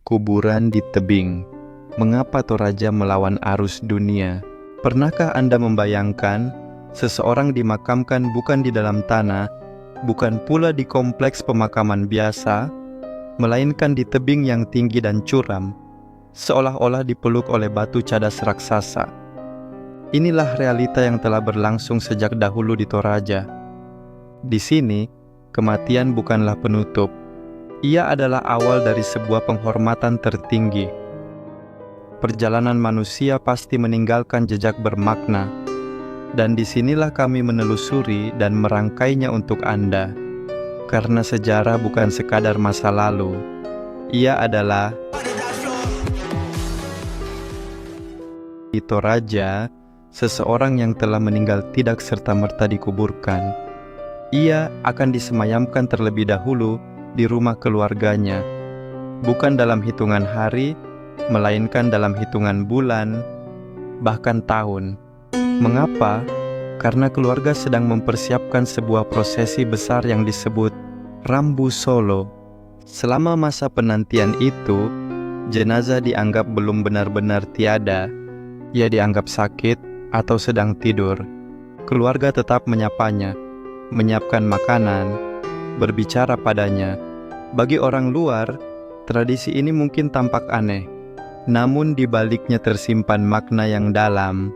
Kuburan di tebing. Mengapa Toraja melawan arus dunia? Pernahkah Anda membayangkan seseorang dimakamkan bukan di dalam tanah, bukan pula di kompleks pemakaman biasa, melainkan di tebing yang tinggi dan curam, seolah-olah dipeluk oleh batu cadas raksasa? Inilah realita yang telah berlangsung sejak dahulu di Toraja. Di sini, kematian bukanlah penutup. Ia adalah awal dari sebuah penghormatan tertinggi. Perjalanan manusia pasti meninggalkan jejak bermakna, dan disinilah kami menelusuri dan merangkainya untuk Anda. Karena sejarah bukan sekadar masa lalu, ia adalah di Toraja, seseorang yang telah meninggal tidak serta-merta dikuburkan. Ia akan disemayamkan terlebih dahulu di rumah keluarganya, bukan dalam hitungan hari, melainkan dalam hitungan bulan, bahkan tahun. Mengapa? Karena keluarga sedang mempersiapkan sebuah prosesi besar yang disebut Rambu Solo. Selama masa penantian itu, jenazah dianggap belum benar-benar tiada. Ia dianggap sakit atau sedang tidur. Keluarga tetap menyapanya, menyiapkan makanan, berbicara padanya. Bagi orang luar, tradisi ini mungkin tampak aneh, namun di baliknya tersimpan makna yang dalam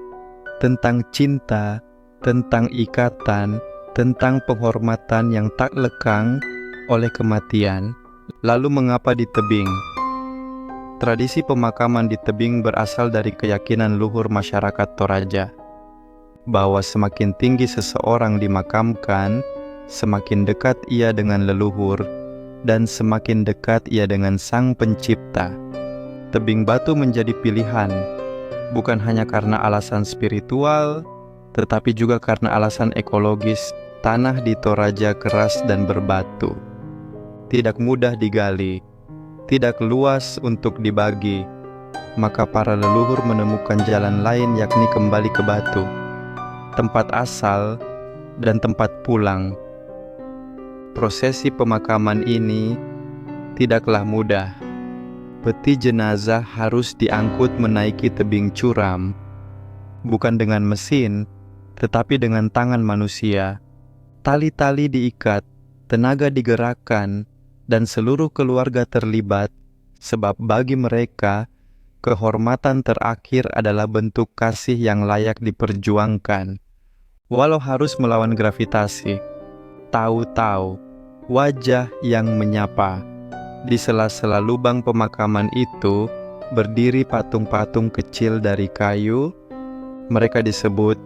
tentang cinta, tentang ikatan, tentang penghormatan yang tak lekang oleh kematian. Lalu mengapa di tebing? Tradisi pemakaman di tebing berasal dari keyakinan luhur masyarakat Toraja, bahwa semakin tinggi seseorang dimakamkan, semakin dekat ia dengan leluhur, dan semakin dekat ia dengan Sang Pencipta. Tebing batu menjadi pilihan, bukan hanya karena alasan spiritual, tetapi juga karena alasan ekologis. Tanah di Toraja keras dan berbatu, tidak mudah digali, tidak luas untuk dibagi. Maka para leluhur menemukan jalan lain, yakni kembali ke batu, tempat asal dan tempat pulang. Prosesi pemakaman ini tidaklah mudah. Peti jenazah harus diangkut menaiki tebing curam, bukan dengan mesin, tetapi dengan tangan manusia. Tali-tali diikat, tenaga digerakkan, dan seluruh keluarga terlibat, sebab bagi mereka, kehormatan terakhir adalah bentuk kasih yang layak diperjuangkan. Walau harus melawan gravitasi, tahu-tahu wajah yang menyapa. Di sela-sela lubang pemakaman itu berdiri patung-patung kecil dari kayu. Mereka disebut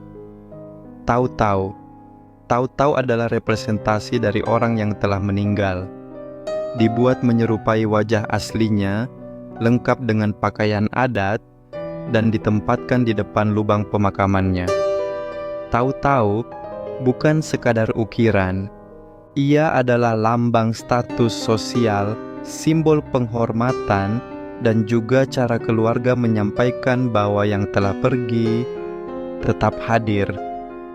tahu-tahu. Tahu-tahu adalah representasi dari orang yang telah meninggal. Dibuat menyerupai wajah aslinya, lengkap dengan pakaian adat, dan ditempatkan di depan lubang pemakamannya. Tahu-tahu bukan sekadar ukiran. Ia adalah lambang status sosial, simbol penghormatan, dan juga cara keluarga menyampaikan bahwa yang telah pergi tetap hadir.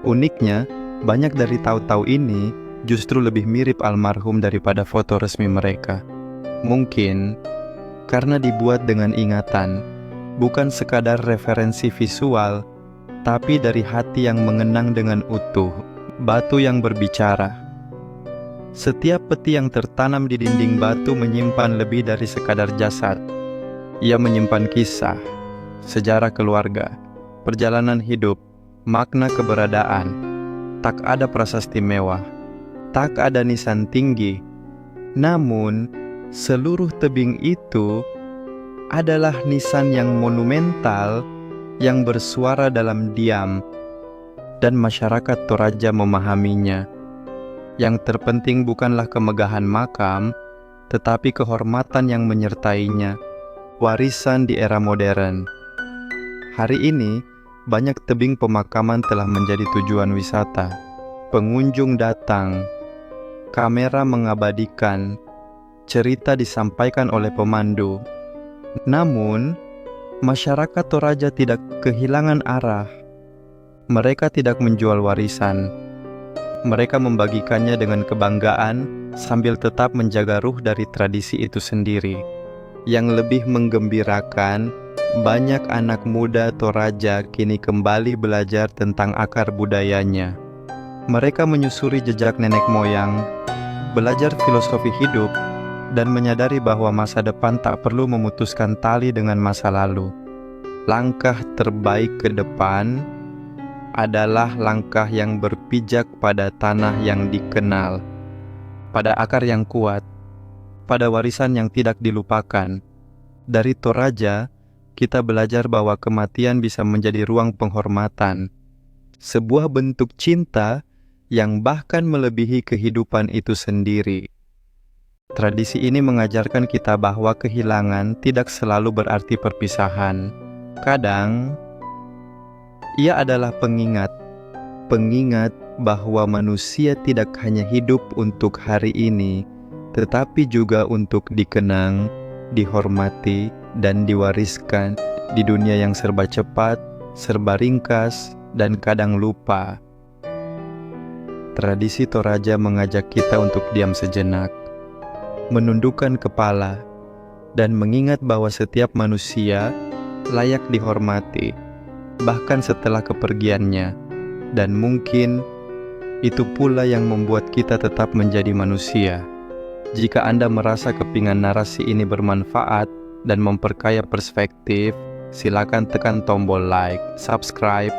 Uniknya, banyak dari tahu-tahu ini justru lebih mirip almarhum daripada foto resmi mereka. Mungkin karena dibuat dengan ingatan, bukan sekadar referensi visual, tapi dari hati yang mengenang dengan utuh. Batu yang berbicara. Setiap peti yang tertanam di dinding batu menyimpan lebih dari sekadar jasad. Ia menyimpan kisah, sejarah keluarga, perjalanan hidup, makna keberadaan. Tak ada prasasti mewah, tak ada nisan tinggi. Namun, seluruh tebing itu adalah nisan yang monumental yang bersuara dalam diam, dan masyarakat Toraja memahaminya. Yang terpenting bukanlah kemegahan makam, tetapi kehormatan yang menyertainya, warisan di era modern. Hari ini, banyak tebing pemakaman telah menjadi tujuan wisata. Pengunjung datang, kamera mengabadikan, cerita disampaikan oleh pemandu. Namun, masyarakat Toraja tidak kehilangan arah. Mereka tidak menjual warisan. Mereka membagikannya dengan kebanggaan sambil tetap menjaga ruh dari tradisi itu sendiri. Yang lebih menggembirakan, banyak anak muda Toraja kini kembali belajar tentang akar budayanya. Mereka menyusuri jejak nenek moyang, belajar filosofi hidup, dan menyadari bahwa masa depan tak perlu memutuskan tali dengan masa lalu. Langkah terbaik ke depan adalah langkah yang berpijak pada tanah yang dikenal, pada akar yang kuat, pada warisan yang tidak dilupakan. Dari Toraja, kita belajar bahwa kematian bisa menjadi ruang penghormatan, sebuah bentuk cinta yang bahkan melebihi kehidupan itu sendiri. Tradisi ini mengajarkan kita bahwa kehilangan tidak selalu berarti perpisahan. Kadang, ia adalah pengingat bahwa manusia tidak hanya hidup untuk hari ini, tetapi juga untuk dikenang, dihormati, dan diwariskan di dunia yang serba cepat, serba ringkas, dan kadang lupa. Tradisi Toraja mengajak kita untuk diam sejenak, menundukkan kepala, dan mengingat bahwa setiap manusia layak dihormati, bahkan setelah kepergiannya. Dan mungkin itu pula yang membuat kita tetap menjadi manusia. Jika Anda merasa kepingan narasi ini bermanfaat dan memperkaya perspektif, silakan tekan tombol like, subscribe,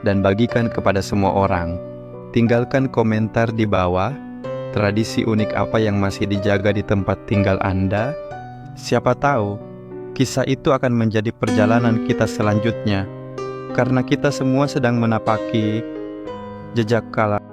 dan bagikan kepada semua orang. Tinggalkan komentar di bawah, tradisi unik apa yang masih dijaga di tempat tinggal Anda. Siapa tahu, kisah itu akan menjadi perjalanan kita selanjutnya, karena kita semua sedang menapaki jejak kala.